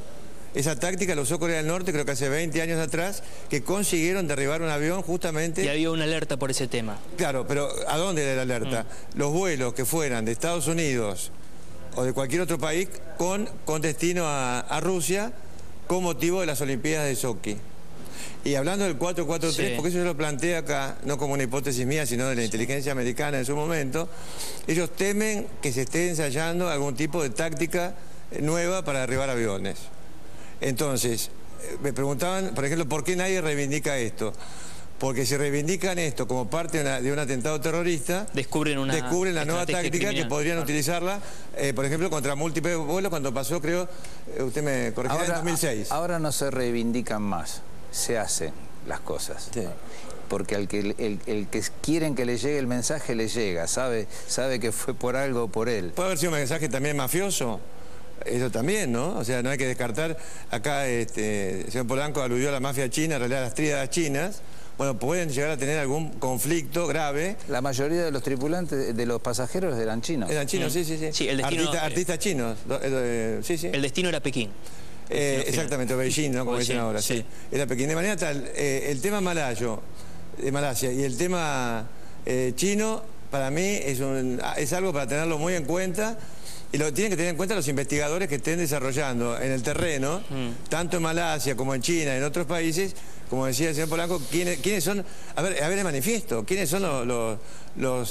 Esa táctica la usó Corea del Norte, creo que hace 20 años atrás, que consiguieron derribar un avión justamente... Y había una alerta por ese tema. Claro, pero ¿a dónde era la alerta? Los vuelos que fueran de Estados Unidos o de cualquier otro país con destino a Rusia, con motivo de las Olimpiadas de Sochi. Y hablando del 4-4-3, Sí. porque eso yo lo planteé acá, no como una hipótesis mía, sino de la inteligencia americana en su momento, ellos temen que se esté ensayando algún tipo de táctica nueva para derribar aviones. Entonces, me preguntaban, por ejemplo, ¿por qué nadie reivindica esto? Porque si reivindican esto como parte de un atentado terrorista, descubren la nueva táctica que podrían utilizarla, por ejemplo, contra múltiples vuelos, cuando pasó, creo, usted me corregirá, en 2006. Ahora no se reivindican más, se hacen las cosas. Sí. Porque el que quieren que le llegue el mensaje, le llega, sabe que fue por algo o por él. ¿Puede haber sido un mensaje también mafioso? Eso también, ¿no? O sea, no hay que descartar. Acá el señor Polanco aludió a la mafia china, en realidad a las tríadas chinas. Bueno, pueden llegar a tener algún conflicto grave. La mayoría de los tripulantes, de los pasajeros, eran chinos. Eran chinos, sí. Sí, el destino, artistas chinos. Sí. El destino era Pekín. Exactamente, o Beijing, ¿no? Como dicen ahora, sí. Era Pekín. De manera tal, el tema de Malasia y el tema chino, para mí es algo para tenerlo muy en cuenta. Y lo tienen que tener en cuenta los investigadores que estén desarrollando en el terreno, tanto en Malasia como en China, en otros países, como decía el señor Polanco, ¿quiénes son? A ver el manifiesto, ¿quiénes son los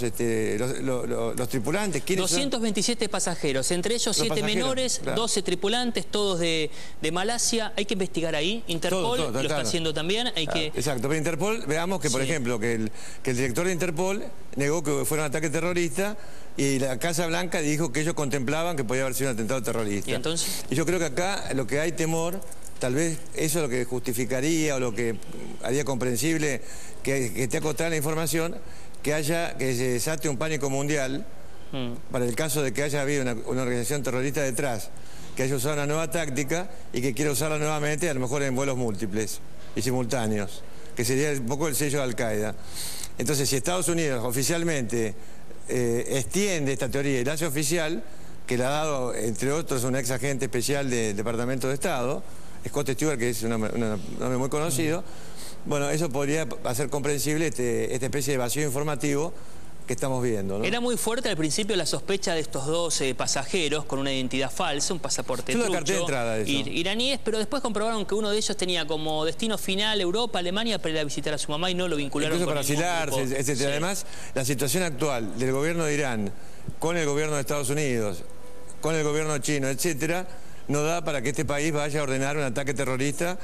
tripulantes? 227 pasajeros, entre ellos 7 menores, claro. 12 tripulantes, todos de Malasia. Hay que investigar ahí. Interpol todo, lo está haciendo también. Exacto, pero Interpol, veamos que, por ejemplo, que el director de Interpol negó que fuera un ataque terrorista y la Casa Blanca dijo que ellos contemplaban que podía haber sido un atentado terrorista. ¿Y entonces? Y yo creo que acá lo que hay temor, tal vez eso es lo que justificaría o lo que haría comprensible que esté acotada la información, que se desate un pánico mundial para el caso de que haya habido una organización terrorista detrás, que haya usado una nueva táctica y que quiera usarla nuevamente, a lo mejor en vuelos múltiples y simultáneos, que sería un poco el sello de Al-Qaeda. Entonces, si Estados Unidos oficialmente extiende esta teoría y la hace oficial, que la ha dado, entre otros, un ex agente especial del Departamento de Estado, Scott Stewart, que es un nombre muy conocido, bueno, eso podría hacer comprensible esta especie de vacío informativo que estamos viendo, ¿no? Era muy fuerte al principio la sospecha de estos dos pasajeros con una identidad falsa, un pasaporte trucho, descarté de entrada eso. Iraníes, pero después comprobaron que uno de ellos tenía como destino final Europa, Alemania, para ir a visitar a su mamá y no lo vincularon incluso con para asilarse, etc. Sí. Además, la situación actual del gobierno de Irán con el gobierno de Estados Unidos, con el gobierno chino, etcétera, no da para que este país vaya a ordenar un ataque terrorista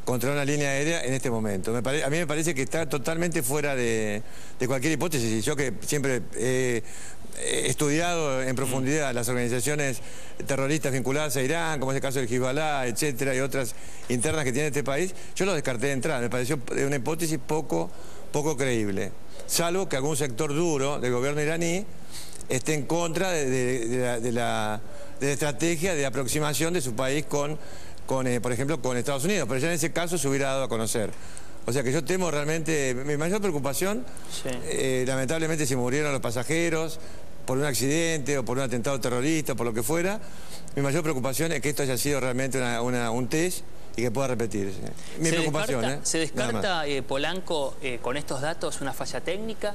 contra una línea aérea en este momento. A mí me parece que está totalmente fuera de cualquier hipótesis. Y yo que siempre he estudiado en profundidad las organizaciones terroristas vinculadas a Irán, como es el caso del Hezbollah, etcétera, y otras internas que tiene este país, yo lo descarté de entrada. Me pareció una hipótesis poco creíble. Salvo que algún sector duro del gobierno iraní esté en contra de la estrategia de aproximación de su país por ejemplo, con Estados Unidos, pero ya en ese caso se hubiera dado a conocer. O sea que yo temo realmente, mi mayor preocupación, lamentablemente si murieron los pasajeros por un accidente o por un atentado terrorista o por lo que fuera, mi mayor preocupación es que esto haya sido realmente un test y que pueda repetirse. Mi preocupación, ¿Se descarta, Polanco, con estos datos una falla técnica?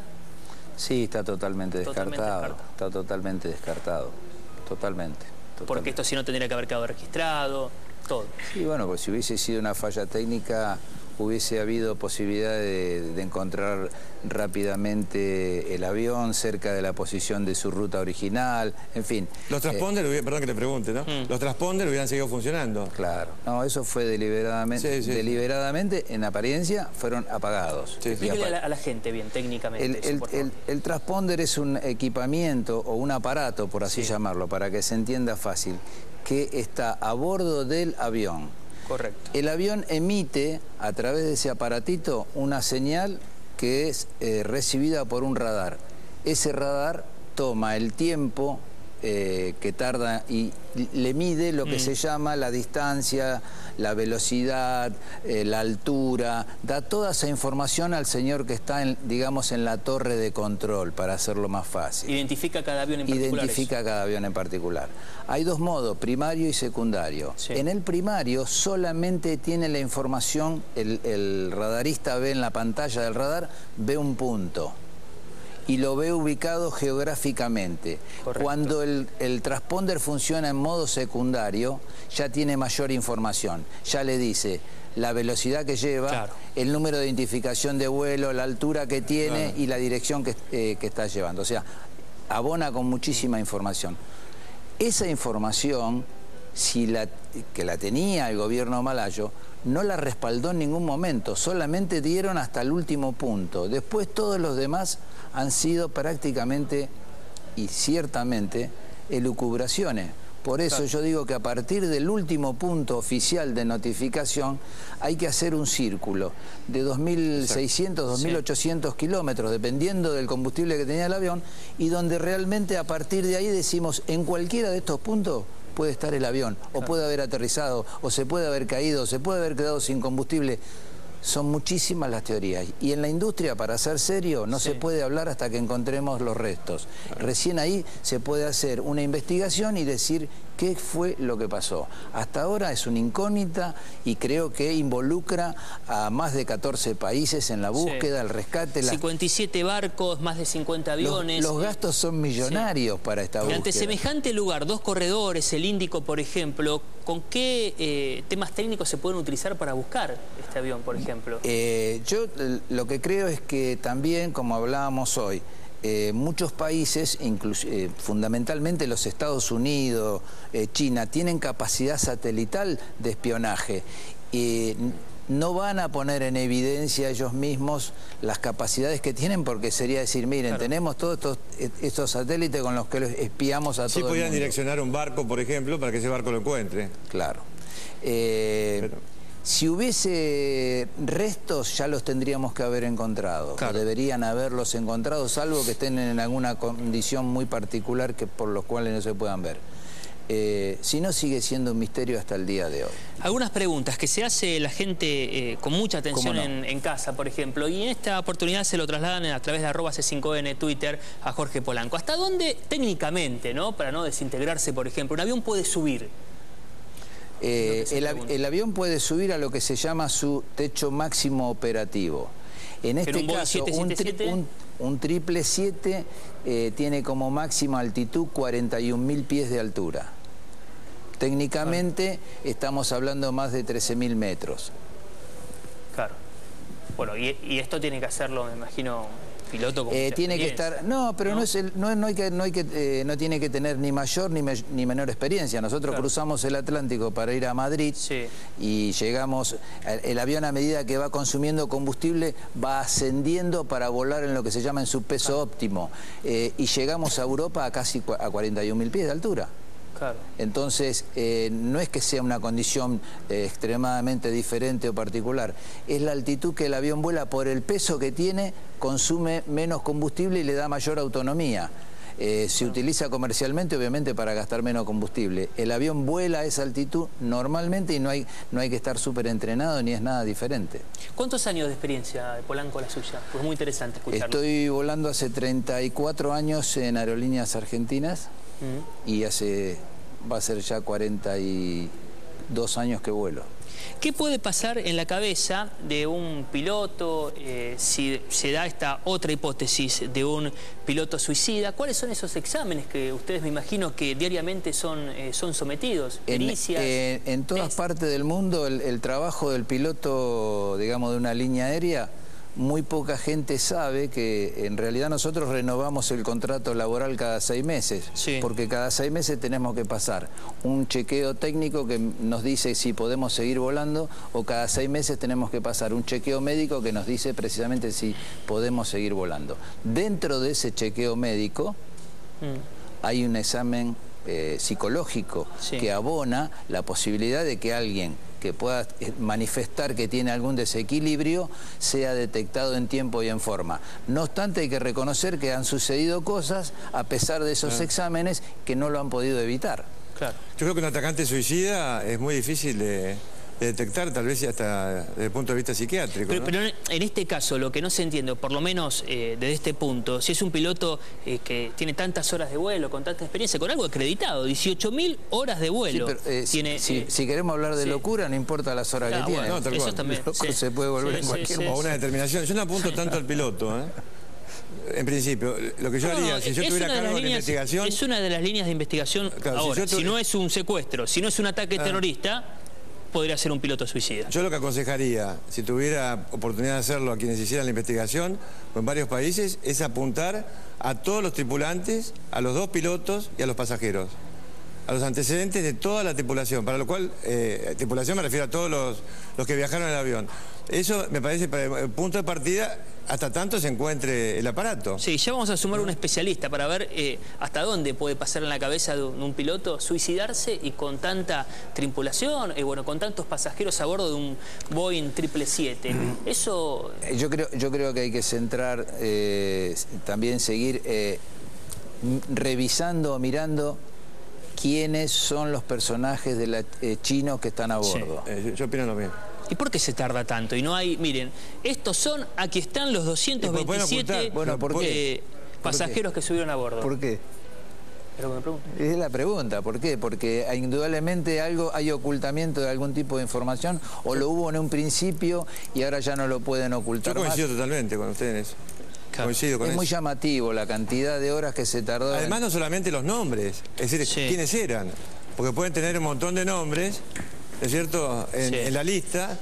Sí, está totalmente descartado. Está totalmente descartado. Totalmente. Porque esto sí no tendría que haber quedado registrado, todo. Sí, bueno, pues si hubiese sido una falla técnica, hubiese habido posibilidad de encontrar rápidamente el avión cerca de la posición de su ruta original, en fin. Los transponders, perdón que le pregunte, ¿no? Los transponders hubieran seguido funcionando. Claro. No, eso fue deliberadamente. Sí. Deliberadamente, en apariencia, fueron apagados. Sí. Explíquele a la gente bien, técnicamente. El transponder es un equipamiento o un aparato, por así llamarlo, para que se entienda fácil, que está a bordo del avión. Correcto. El avión emite a través de ese aparatito una señal que es recibida por un radar. Ese radar toma el tiempo que tarda y le mide lo que se llama la distancia, la velocidad, la altura, da toda esa información al señor que está, digamos, en la torre de control, para hacerlo más fácil. Identifica cada avión en particular. Identifica cada avión en particular. Hay dos modos, primario y secundario. Sí. En el primario solamente tiene la información, el radarista ve en la pantalla del radar, ve un punto. y lo ve ubicado geográficamente. Correcto. Cuando el transponder funciona en modo secundario, ya tiene mayor información. Ya le dice la velocidad que lleva, claro, el número de identificación de vuelo, la altura que tiene, claro, y la dirección que está llevando. O sea, abona con muchísima información. Esa información, que la tenía el gobierno malayo, no la respaldó en ningún momento, solamente dieron hasta el último punto. Después todos los demás han sido prácticamente y ciertamente elucubraciones. Por eso yo digo que a partir del último punto oficial de notificación hay que hacer un círculo de 2.600, 2.800 kilómetros, dependiendo del combustible que tenía el avión, y donde realmente a partir de ahí decimos, en cualquiera de estos puntos puede estar el avión, o puede haber aterrizado, o se puede haber caído, o se puede haber quedado sin combustible. Son muchísimas las teorías. Y en la industria, para ser serio, no se puede hablar hasta que encontremos los restos. Recién ahí se puede hacer una investigación y decir qué fue lo que pasó. Hasta ahora es una incógnita y creo que involucra a más de 14 países en la búsqueda, el rescate. 57 barcos, más de 50 aviones. Los gastos son millonarios para esta búsqueda. Y ante semejante lugar, 2 corredores, el Índico, por ejemplo, ¿con qué temas técnicos se pueden utilizar para buscar este avión, por ejemplo? Yo lo que creo es que también, como hablábamos hoy, muchos países, fundamentalmente los Estados Unidos, China, tienen capacidad satelital de espionaje. No van a poner en evidencia ellos mismos las capacidades que tienen, porque sería decir, miren, tenemos todos estos satélites con los que espiamos a todo el mundo. Sí podían direccionar un barco, por ejemplo, para que ese barco lo encuentre. Claro. Si hubiese restos, ya los tendríamos que haber encontrado. Claro. Deberían haberlos encontrado, salvo que estén en alguna condición muy particular por los cuales no se puedan ver. Si no, sigue siendo un misterio hasta el día de hoy. Algunas preguntas que se hace la gente con mucha atención en casa, por ejemplo, y en esta oportunidad se lo trasladan a través de @C5N Twitter a Jorge Polanco. ¿Hasta dónde técnicamente, para no desintegrarse, por ejemplo, un avión puede subir? El avión puede subir a lo que se llama su techo máximo operativo. En este caso, un 777 tiene como máxima altitud 41.000 pies de altura. Técnicamente estamos hablando más de 13.000 metros. Claro. Bueno, y esto tiene que hacerlo, me imagino, piloto con tiene que estar, no, pero no tiene que tener ni mayor ni menor experiencia. Nosotros cruzamos el Atlántico para ir a Madrid y llegamos, el avión a medida que va consumiendo combustible va ascendiendo para volar en lo que se llama en su peso óptimo, y llegamos a Europa a casi a 41.000 pies de altura. Claro. Entonces, no es que sea una condición extremadamente diferente o particular, es la altitud que el avión vuela por el peso que tiene, consume menos combustible y le da mayor autonomía. Se utiliza comercialmente, obviamente, para gastar menos combustible. El avión vuela a esa altitud normalmente y no hay que estar súper entrenado ni es nada diferente. ¿Cuántos años de experiencia, Polanco, la suya? Pues muy interesante escucharlo. Estoy volando hace 34 años en Aerolíneas Argentinas y va a ser ya 42 años que vuelo. ¿Qué puede pasar en la cabeza de un piloto si se da esta otra hipótesis de un piloto suicida? ¿Cuáles son esos exámenes que ustedes, me imagino, que diariamente son sometidos? Pericias. En todas partes del mundo el trabajo del piloto, digamos, de una línea aérea, muy poca gente sabe que en realidad nosotros renovamos el contrato laboral cada 6 meses, porque cada 6 meses tenemos que pasar un chequeo técnico que nos dice si podemos seguir volando, o cada 6 meses tenemos que pasar un chequeo médico que nos dice precisamente si podemos seguir volando. Dentro de ese chequeo médico hay un examen psicológico que abona la posibilidad de que alguien que pueda manifestar que tiene algún desequilibrio sea detectado en tiempo y en forma. No obstante, hay que reconocer que han sucedido cosas a pesar de esos exámenes que no lo han podido evitar. Claro. Yo creo que un atacante suicida es muy difícil de detectar, tal vez hasta desde el punto de vista psiquiátrico. Pero en este caso, lo que no se entiende, por lo menos desde este punto, si es un piloto que tiene tantas horas de vuelo, con tanta experiencia, con algo acreditado, 18.000 horas de vuelo. Si queremos hablar de locura, no importa las horas que tiene. Bueno, eso también. Se puede volver en cualquier momento. O una determinación. Yo no apunto tanto al piloto, En principio, lo que yo haría, si yo tuviera cargo de la investigación... Es una de las líneas de investigación. Claro, ahora, si no es un secuestro, si no es un ataque terrorista, podría ser un piloto suicida. Yo lo que aconsejaría, si tuviera oportunidad de hacerlo a quienes hicieran la investigación en varios países, es apuntar a todos los tripulantes, a los 2 pilotos y a los pasajeros, a los antecedentes de toda la tripulación, para lo cual, tripulación me refiero a todos los que viajaron en el avión. Eso me parece el punto de partida hasta tanto se encuentre el aparato. Sí, ya vamos a sumar un especialista para ver hasta dónde puede pasar en la cabeza de un piloto suicidarse y con tanta tripulación, bueno, con tantos pasajeros a bordo de un Boeing 777. Eso... Yo creo que hay que centrar, también seguir revisando o mirando quiénes son los personajes chinos que están a bordo. Sí. Yo opino lo mismo. ¿Y por qué se tarda tanto? Y no hay, miren, estos son, aquí están los 227 pasajeros que subieron a bordo. ¿Por qué? Pero me pregunto. Es la pregunta, ¿por qué? Porque indudablemente hay ocultamiento de algún tipo de información, o lo hubo en un principio y ahora ya no lo pueden ocultar más. Yo coincido totalmente con ustedes. Claro. Coincido con eso. Es muy llamativo la cantidad de horas que se tardó. Además, no solamente los nombres, es decir, quiénes eran, porque pueden tener un montón de nombres, ¿no es cierto?, en la lista,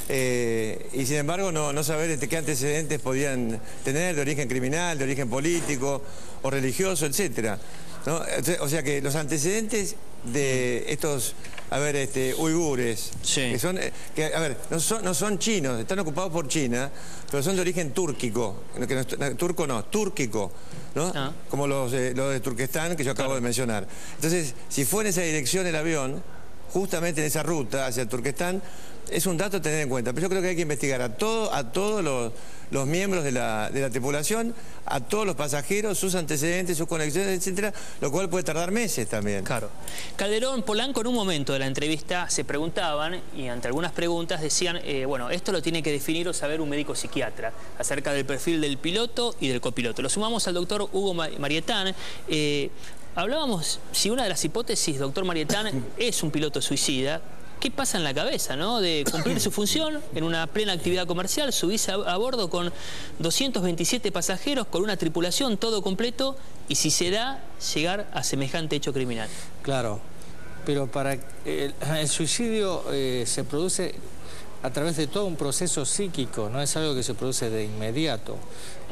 y sin embargo no saber qué antecedentes podían tener de origen criminal, de origen político o religioso, etcétera, ¿no? O sea que los antecedentes de estos, uigures, que son, no son chinos, están ocupados por China, pero son de origen túrquico, túrquico, ¿no? Como los de Turquestán que yo acabo de mencionar. Entonces, si fue en esa dirección el avión, justamente en esa ruta hacia Turquestán, es un dato a tener en cuenta. Pero yo creo que hay que investigar a todos los miembros de la tripulación, a todos los pasajeros, sus antecedentes, sus conexiones, etcétera, lo cual puede tardar meses también. Claro. Calderón, Polanco, en un momento de la entrevista se preguntaban, y ante algunas preguntas decían, bueno, esto lo tiene que definir o saber un médico psiquiatra, acerca del perfil del piloto y del copiloto. Lo sumamos al doctor Hugo Marietán. Hablábamos, si una de las hipótesis, doctor Marietán, es un piloto suicida, ¿qué pasa en la cabeza, no? De cumplir su función en una plena actividad comercial, subirse a bordo con 227 pasajeros, con una tripulación, todo completo, y si se da, llegar a semejante hecho criminal. Claro, pero para el suicidio se produce a través de todo un proceso psíquico, no es algo que se produce de inmediato.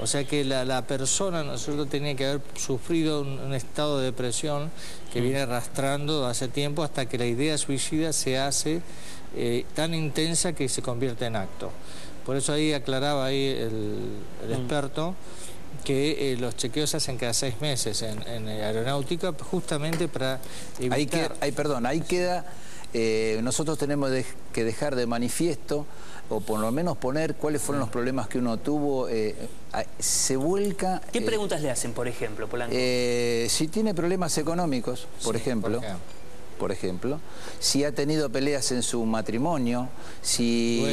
O sea que la persona, ¿no es cierto?, tenía que haber sufrido un estado de depresión que viene arrastrando hace tiempo hasta que la idea suicida se hace tan intensa que se convierte en acto. Por eso ahí aclaraba el experto que los chequeos se hacen cada 6 meses en aeronáutica, justamente para evitar... Ahí queda... nosotros tenemos que dejar de manifiesto, o por lo menos poner cuáles fueron los problemas que uno tuvo. Se vuelca... ¿Qué preguntas le hacen, por ejemplo, Polanco? Si tiene problemas económicos, por ejemplo, si ha tenido peleas en su matrimonio, si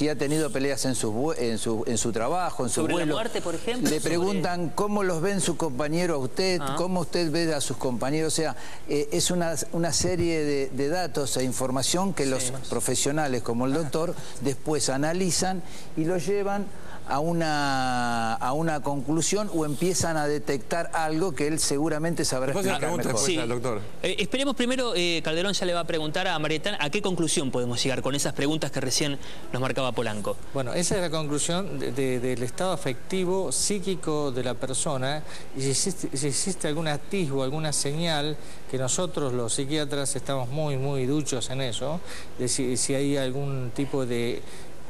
ha tenido peleas en su trabajo, en su ¿Sobre vuelo. la muerte, por ejemplo? Le preguntan cómo los ven sus compañeros a usted, cómo usted ve a sus compañeros. O sea, es una serie de datos e información que los profesionales, como el doctor, después analizan y lo llevan a una conclusión, o empiezan a detectar algo que él seguramente sabrá explicar mejor. Sí. Doctor. Esperemos primero, Calderón ya le va a preguntar a Marietán a qué conclusión podemos llegar con esas preguntas que recién nos marcaba Polanco. Bueno, esa es la conclusión del estado afectivo, psíquico de la persona, y si existe algún atisbo, alguna señal, que nosotros los psiquiatras estamos muy duchos en eso, de si hay algún tipo de...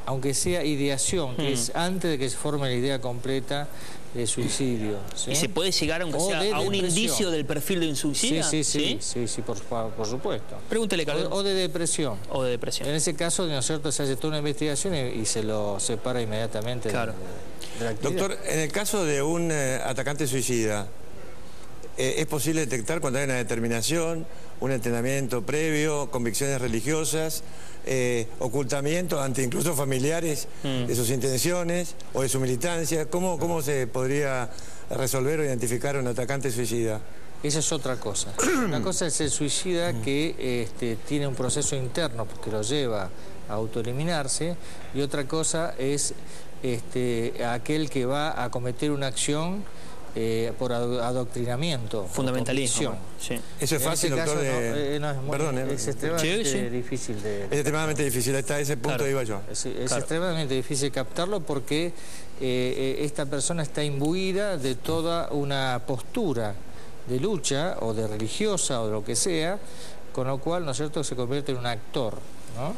aunque sea ideación, que es antes de que se forme la idea completa de suicidio. ¿Sí? ¿Y se puede llegar aunque sea a un indicio del perfil de un suicida? Sí, por supuesto. Pregúntele, Calderón. O de depresión. O de depresión. En ese caso, ¿no es cierto?, se hace toda una investigación y se lo separa inmediatamente de la actividad. Doctor, en el caso de un atacante suicida, ¿es posible detectar cuando hay una determinación, un entrenamiento previo, convicciones religiosas, ocultamiento ante incluso familiares de sus intenciones o de su militancia? ¿Cómo se podría resolver o identificar un atacante suicida? Esa es otra cosa. Una cosa es el suicida que tiene un proceso interno que lo lleva a autoeliminarse, y otra cosa es aquel que va a cometer una acción por adoctrinamiento. Fundamentalismo. Sí. Eso es fácil, doctor. Perdón, es extremadamente difícil de... Es extremadamente difícil, hasta ese punto iba yo. Es extremadamente difícil captarlo porque esta persona está imbuida de toda una postura de lucha o de religiosa o de lo que sea, con lo cual, ¿no es cierto?, se convierte en un actor, ¿no?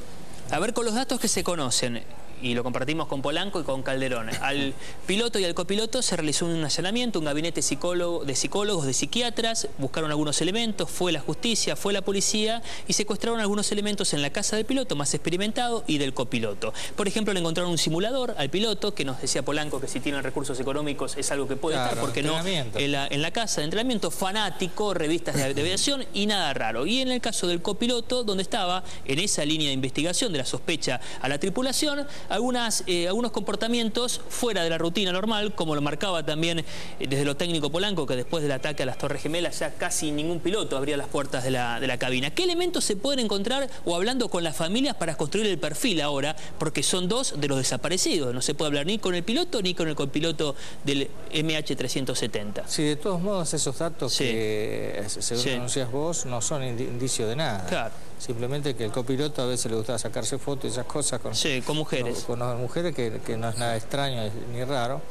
A ver, con los datos que se conocen, y lo compartimos con Polanco y con Calderón, al piloto y al copiloto se realizó un allanamiento, un gabinete de psicólogos, de psiquiatras, buscaron algunos elementos, fue la justicia, fue la policía y secuestraron algunos elementos en la casa del piloto más experimentado y del copiloto. Por ejemplo, le encontraron un simulador al piloto, que nos decía Polanco que si tienen recursos económicos es algo que puede estar, porque no en la casa de entrenamiento, fanático, revistas de aviación y nada raro. Y en el caso del copiloto, donde estaba en esa línea de investigación de la sospecha a la tripulación, algunos comportamientos fuera de la rutina normal, como lo marcaba también desde lo técnico Polanco, que después del ataque a las Torres Gemelas ya casi ningún piloto abría las puertas de la cabina. ¿Qué elementos se pueden encontrar o hablando con las familias para construir el perfil ahora? Porque son dos de los desaparecidos. No se puede hablar ni con el piloto ni con el copiloto del MH370. Sí, de todos modos esos datos que, según anuncias vos, no son indicio de nada. Claro. Simplemente que el copiloto a veces le gustaba sacarse fotos y esas cosas con mujeres. Con mujeres, que no es nada extraño ni raro.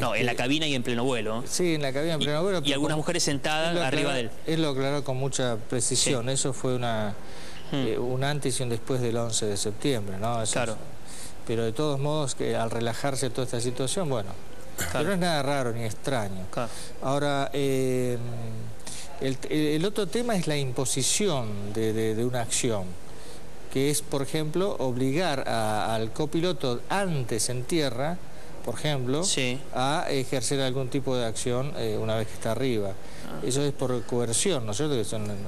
No, en la cabina y en pleno vuelo. Sí, en la cabina en pleno vuelo. Y algunas mujeres sentadas arriba de él. Él lo aclaró con mucha precisión. Sí. Eso fue un antes y un después del 11 de septiembre, ¿no? Claro. Pero de todos modos, que al relajarse toda esta situación, bueno, pero no es nada raro ni extraño. Claro. Ahora, el otro tema es la imposición de una acción, que es, por ejemplo, obligar al copiloto antes en tierra, por ejemplo, a ejercer algún tipo de acción una vez que está arriba. Eso es por coerción, ¿no es cierto? Que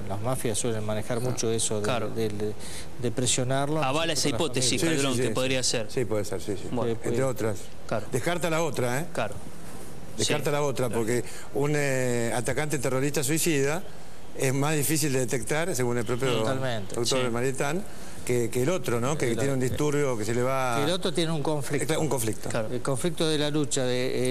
las mafias suelen manejar mucho eso de presionarlo. Avala esa hipótesis, Calderón, que podría ser. Sí, puede ser, sí. Bueno, entre otras. Claro. Descarta la otra, ¿eh? Claro. Descarta la otra, porque un atacante terrorista suicida es más difícil de detectar, según el propio doctor Marietán, que el otro, ¿no? Que tiene un disturbio que se le va... El otro tiene un conflicto. Un conflicto. Claro. El conflicto de la lucha,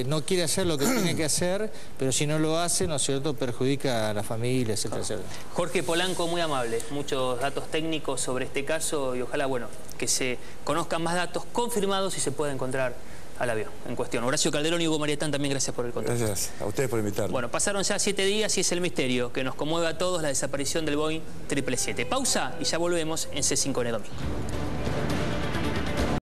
no quiere hacer lo que tiene que hacer, pero si no lo hace, ¿no es cierto?, perjudica a la familia, etcétera, etcétera. Jorge Polanco, muy amable. Muchos datos técnicos sobre este caso y ojalá, bueno, que se conozcan más datos confirmados y se pueda encontrar al avión en cuestión. Horacio Calderón y Hugo Marietán, también gracias por el contacto. Gracias a ustedes por invitarme. Bueno, pasaron ya 7 días y es el misterio que nos conmueve a todos, la desaparición del Boeing 777. Pausa y ya volvemos en C5N Domingo.